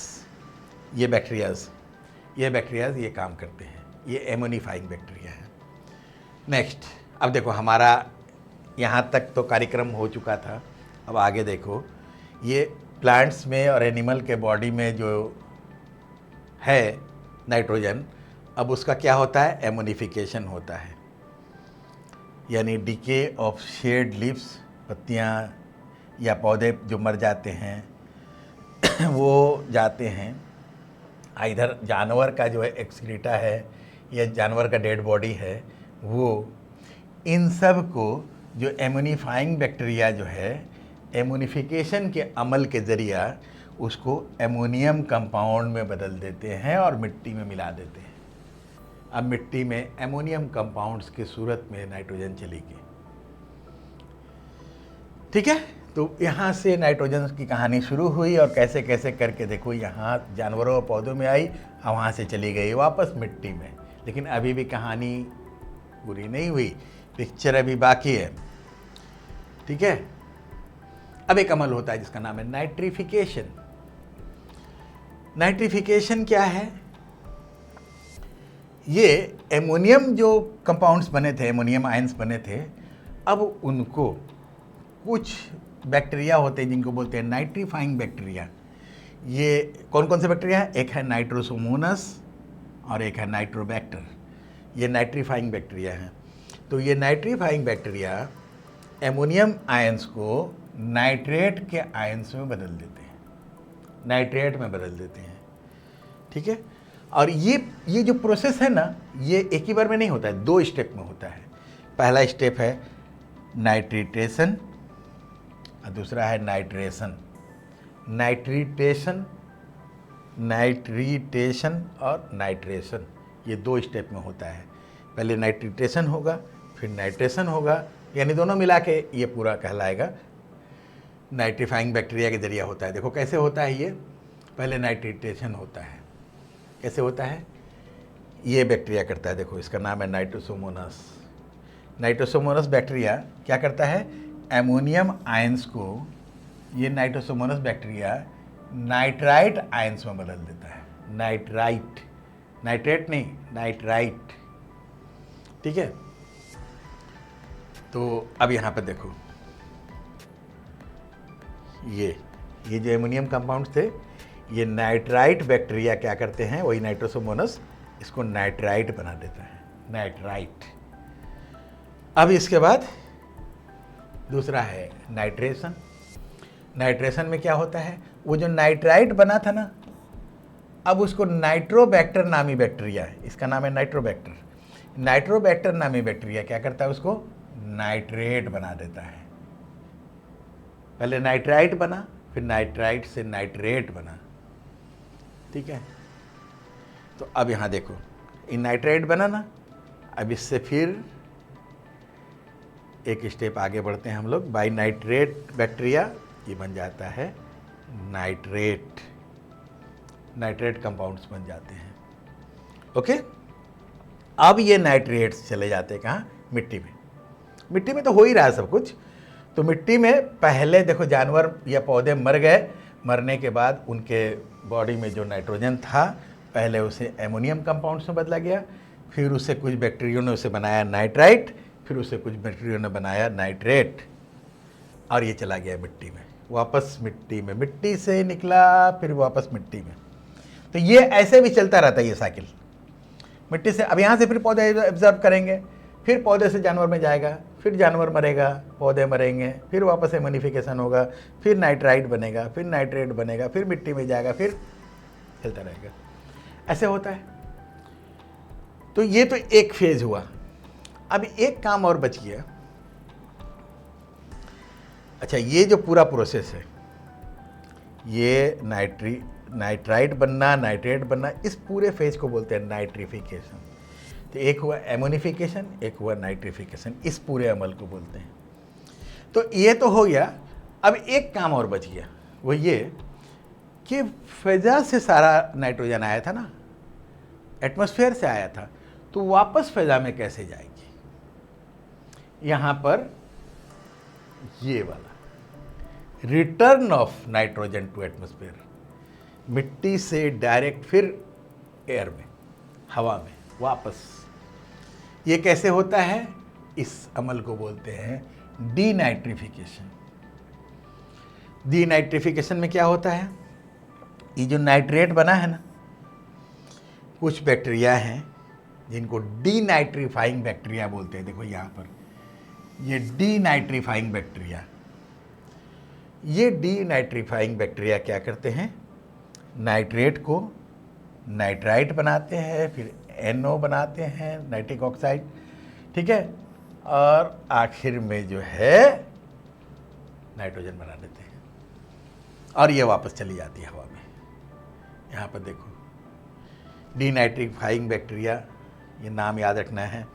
ये बैक्टीरियाज ये काम करते हैं, ये एमोनीफाइंग बैक्टीरिया है। नेक्स्ट, अब देखो हमारा यहाँ तक तो कार्यक्रम हो चुका था, अब आगे देखो ये प्लांट्स में और एनिमल के बॉडी में जो है नाइट्रोजन, अब उसका क्या होता है? एमोनिफिकेशन होता है, यानी डीके ऑफ शेड लीव्स, पत्तियाँ या पौधे जो मर जाते हैं वो जाते हैं, इधर जानवर का जो है एक्सक्रीटा है या जानवर का डेड बॉडी है, वो इन सब को जो एमोनीफाइंग बैक्टीरिया जो है एमोनिफिकेशन के अमल के ज़रिया उसको एमोनियम कंपाउंड में बदल देते हैं और मिट्टी में मिला देते हैं। अब मिट्टी में एमोनियम कंपाउंड्स की सूरत में नाइट्रोजन चली गई, ठीक है। तो यहाँ से नाइट्रोजन की कहानी शुरू हुई और कैसे कैसे करके देखो यहाँ जानवरों और पौधों में आई और वहाँ से चली गई वापस मिट्टी में। लेकिन अभी भी कहानी पूरी नहीं हुई, पिक्चर अभी बाकी है, ठीक है। अब एक अमल होता है जिसका नाम है नाइट्रिफिकेशन। नाइट्रिफिकेशन क्या है? ये एमोनियम जो कंपाउंड्स बने थे, एमोनियम आयंस बने थे, अब उनको कुछ बैक्टीरिया होते हैं जिनको बोलते हैं नाइट्रीफाइंग बैक्टीरिया। ये कौन कौन से बैक्टीरिया है? एक है नाइट्रोसोमोनस और एक है नाइट्रोबैक्टर। ये नाइट्रीफाइंग बैक्टीरिया हैं। तो ये नाइट्रीफाइंग बैक्टीरिया एमोनियम आयंस को नाइट्रेट के आयंस में बदल देते हैं, नाइट्रेट में बदल देते हैं, ठीक है। और ये जो प्रोसेस है ना, ये एक ही बार में नहीं होता है, 2 स्टेप में होता है। पहला स्टेप है नाइट्रिटेशन और दूसरा है नाइट्रेशन। नाइट्रिटेशन और नाइट्रेशन, ये 2 स्टेप में होता है। पहले नाइट्रिटेशन होगा, फिर नाइट्रेशन होगा, यानी दोनों मिला के ये पूरा कहलाएगा नाइट्रीफाइंग बैक्टीरिया के जरिए होता है। देखो कैसे होता है ये, पहले नाइट्रिटेशन होता है। कैसे होता है? ये बैक्टीरिया करता है, देखो इसका नाम है नाइट्रोसोमोनस। नाइट्रोसोमोनस बैक्टीरिया क्या करता है? एमोनियम आयंस को ये नाइट्रोसोमोनस बैक्टीरिया नाइट्राइट आयंस में बदल देता है। नाइट्रेट नहीं, नाइट्राइट, ठीक है। तो अब यहाँ पर देखो ये जो एमोनियम कंपाउंड थे, ये नाइट्राइट बैक्टीरिया क्या करते हैं, वही नाइट्रोसोमोनास, इसको नाइट्राइट बना देता है, नाइट्राइट। अब इसके बाद दूसरा है नाइट्रेशन। नाइट्रेशन में क्या होता है, वो जो नाइट्राइट बना था ना, अब उसको नाइट्रोबैक्टर नामी बैक्टीरिया है, इसका नाम है नाइट्रोबैक्टर। नाइट्रोबैक्टर नामी बैक्टीरिया क्या करता है, उसको नाइट्रेट बना देता है। पहले नाइट्राइट बना, फिर नाइट्राइट से नाइट्रेट बना, ठीक है। तो अब यहाँ देखो, इन नाइट्राइट बना ना, अब इससे फिर एक स्टेप आगे बढ़ते हैं हम लोग, बाई नाइट्रेट बैक्टीरिया ये बन जाता है नाइट्रेट, नाइट्रेट कंपाउंड्स बन जाते हैं। ओके, अब ये नाइट्रेट्स चले जाते हैं कहाँ, मिट्टी में। मिट्टी में तो हो ही रहा है सब कुछ। तो मिट्टी में पहले देखो जानवर या पौधे मर गए, मरने के बाद उनके बॉडी में जो नाइट्रोजन था पहले उसे एमोनियम कंपाउंड्स में बदला गया, फिर उसे कुछ बैक्टीरियो ने उसे बनाया नाइट्राइट, फिर उसे कुछ बैक्टीरियो ने बनाया नाइट्रेट, और ये चला गया मिट्टी में, वापस मिट्टी में, मिट्टी से निकला फिर वापस मिट्टी में। तो ये ऐसे भी चलता रहता है ये साइकिल। मिट्टी से अब यहाँ से फिर पौधे एब्जॉर्ब करेंगे, फिर पौधे से जानवर में जाएगा, फिर जानवर मरेगा, पौधे मरेंगे, फिर वापस एमोनिफिकेशन होगा, फिर नाइट्राइट बनेगा, फिर नाइट्रेट बनेगा, फिर मिट्टी में जाएगा, फिर चलता रहेगा, ऐसे होता है। तो ये तो एक फेज हुआ। अब एक काम और बच गया। अच्छा, ये जो पूरा प्रोसेस है, ये नाइट्राइट बनना, नाइट्रेट बनना, इस पूरे फेज को बोलते हैं नाइट्रिफिकेशन। तो एक हुआ एमोनिफिकेशन, एक हुआ नाइट्रिफिकेशन, इस पूरे अमल को बोलते हैं। तो ये तो हो गया। अब एक काम और बच गया, वो ये कि फिजा से सारा नाइट्रोजन आया था ना, एटमॉस्फेयर से आया था, तो वापस फिजा में कैसे जाएगी। यहाँ पर ये वाला return of nitrogen to atmosphere, मिट्टी से डायरेक्ट फिर एयर में, हवा में वापस, ये कैसे होता है, इस अमल को बोलते हैं डीनाइट्रिफिकेशन। डीनाइट्रिफिकेशन में क्या होता है, ये जो नाइट्रेट बना है ना, कुछ बैक्टीरिया हैं जिनको डीनाइट्रीफाइंग बैक्टीरिया बोलते हैं। देखो यहाँ पर ये डीनाइट्रीफाइंग बैक्टीरिया, ये डीनाइट्रीफाइंग बैक्टीरिया क्या करते हैं, नाइट्रेट को नाइट्राइट बनाते हैं, फिर NO बनाते हैं, नाइट्रिक ऑक्साइड, ठीक है, और आखिर में जो है नाइट्रोजन बना देते हैं, और ये वापस चली जाती है हवा में। यहाँ पर देखो डीनाइट्रीफाइंग बैक्टीरिया, ये नाम याद रखना है,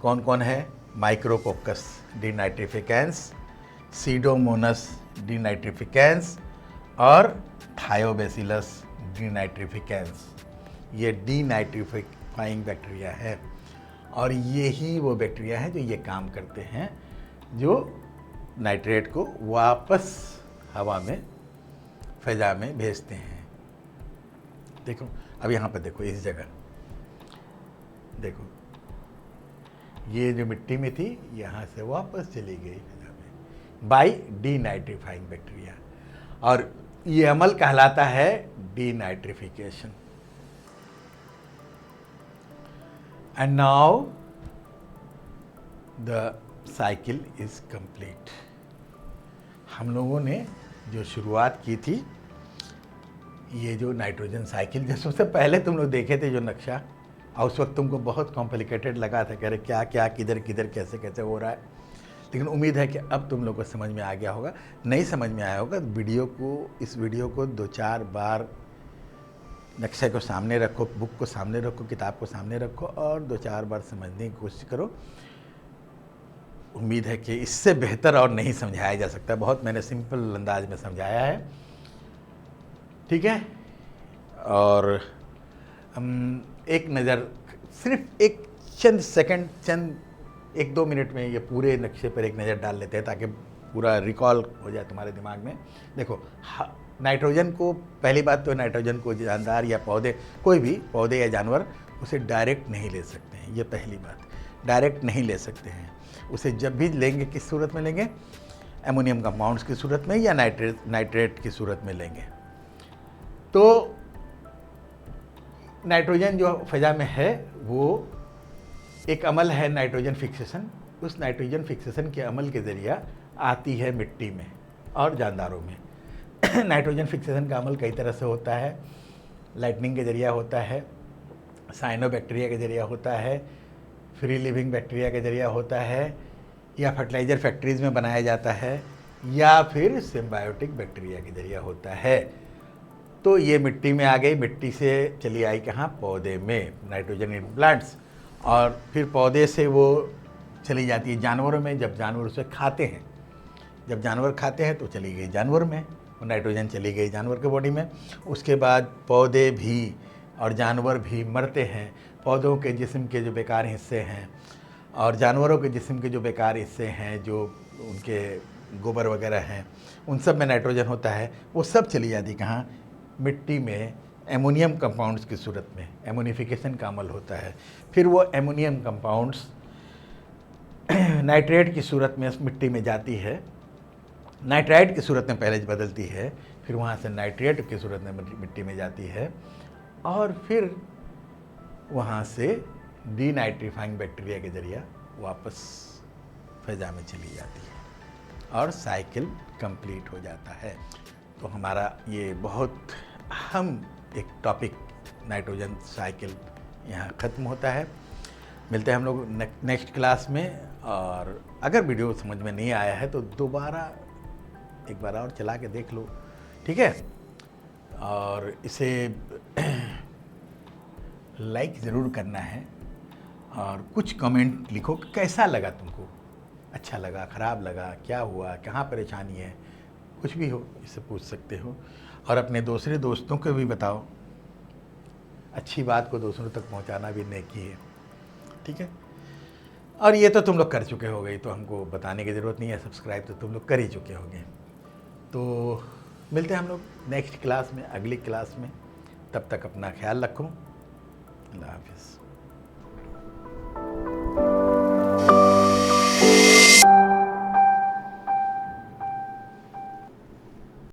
कौन कौन है, माइक्रोकोकस डीनाइट्रिफिकेंस, सीडोमोनस डीनाइट्रिफिकेंस और थायोबैसिलस डीनाइट्रिफिकेंस। ये डीनाइट्रिफाइंग बैक्टीरिया है, और यही वो बैक्टीरिया है जो ये काम करते हैं, जो नाइट्रेट को वापस हवा में, फिजा में भेजते हैं। देखो अब यहाँ पर देखो, इस जगह देखो, ये जो मिट्टी में थी यहाँ से वापस चली गई फिजा में बाय डीनाइट्रीफाइंग बैक्टीरिया, और ये अमल कहलाता है denitrification. And now the cycle is complete. हम लोगों ने जो शुरुआत की थी, ये जो नाइट्रोजन साइकिल, जो सबसे पहले तुम लोग देखे थे जो नक्शा, और उस वक्त तुमको बहुत कॉम्प्लिकेटेड लगा था, कह रहे क्या क्या किधर किधर कैसे कैसे हो रहा है, लेकिन उम्मीद है कि अब तुम लोग को समझ में आ गया होगा। नहीं समझ में आया होगा, इस वीडियो को 2-4 बार नक्शे को सामने रखो, बुक को सामने रखो, किताब को सामने रखो, और 2-4 बार समझने की कोशिश करो। उम्मीद है कि इससे बेहतर और नहीं समझाया जा सकता। बहुत मैंने सिंपल अंदाज में समझाया है, ठीक है। और एक नज़र, सिर्फ एक चंद सेकंड, चंद 1-2 मिनट में ये पूरे नक्शे पर एक नज़र डाल लेते हैं, ताकि पूरा रिकॉल हो जाए तुम्हारे दिमाग में। देखो, नाइट्रोजन को, पहली बात तो नाइट्रोजन को जानदार या पौधे, कोई भी पौधे या जानवर उसे डायरेक्ट नहीं ले सकते हैं, ये पहली बात, डायरेक्ट नहीं ले सकते हैं। उसे जब भी लेंगे किस सूरत में लेंगे, एमोनियम कंपाउंड्स की सूरत में या नाइट्रेट की सूरत में लेंगे। तो नाइट्रोजन जो फ़ज़ा में है वो एक अमल है नाइट्रोजन फिक्सेशन। उस नाइट्रोजन फिक्सेशन के अमल के ज़रिए आती है मिट्टी में और जानदारों में। नाइट्रोजन फिक्सेशन का अमल कई तरह से होता है। लाइटनिंग के ज़रिए होता है, साइनोबैक्टीरिया के ज़रिए होता है, फ्री लिविंग बैक्टीरिया के ज़रिए होता है, या फर्टिलाइज़र फैक्ट्रीज़ में बनाया जाता है, या फिर सिम्बायोटिक बैक्टीरिया के ज़रिए होता है। तो ये मिट्टी में आ गई, मिट्टी से चली आई कहाँ, पौधे में, नाइट्रोजन इन प्लांट्स। और फिर पौधे से वो चली जाती है जानवरों में, जब जानवर उसे खाते हैं। जब जानवर खाते हैं तो चली गई जानवर में, और नाइट्रोजन चली गई जानवर के बॉडी में। उसके बाद पौधे भी और जानवर भी मरते हैं। पौधों के जिस्म के जो बेकार हिस्से हैं और जानवरों के जिस्म के जो बेकार हिस्से हैं, जो उनके गोबर वगैरह हैं, उन सब में नाइट्रोजन होता है। वो सब चली जाती कहाँ, मिट्टी में, एमोनियम कंपाउंड्स की सूरत में। एमोनिफिकेशन का अमल होता है। फिर वो एमोनियम कंपाउंड्स नाइट्रेट की सूरत में मिट्टी में जाती है, नाइट्राइट की सूरत में पहले बदलती है, फिर वहाँ से नाइट्रेट की सूरत में मिट्टी में जाती है, और फिर वहाँ से डीनाइट्रीफाइंग बैक्टीरिया के ज़रिए वापस फ़ज़ा में चली जाती है और साइकिल कंप्लीट हो जाता है। तो हमारा ये बहुत अहम एक टॉपिक नाइट्रोजन साइकिल यहाँ ख़त्म होता है। मिलते हैं हम लोग नेक्स्ट क्लास में। और अगर वीडियो समझ में नहीं आया है तो दोबारा एक बार और चला के देख लो, ठीक है। और इसे लाइक ज़रूर करना है, और कुछ कमेंट लिखो कि कैसा लगा तुमको, अच्छा लगा, ख़राब लगा, क्या हुआ, कहाँ परेशानी है, कुछ भी हो इससे पूछ सकते हो। और अपने दूसरे दोस्तों को भी बताओ, अच्छी बात को दूसरों तक पहुंचाना भी नेकी है, ठीक है। और ये तो तुम लोग कर चुके होगे, तो हमको बताने की ज़रूरत नहीं है, सब्सक्राइब तो तुम लोग कर ही चुके होंगे। तो मिलते हैं हम लोग नेक्स्ट क्लास में, अगली क्लास में। तब तक अपना ख्याल रखो। अल्लाह हाफ़िज़।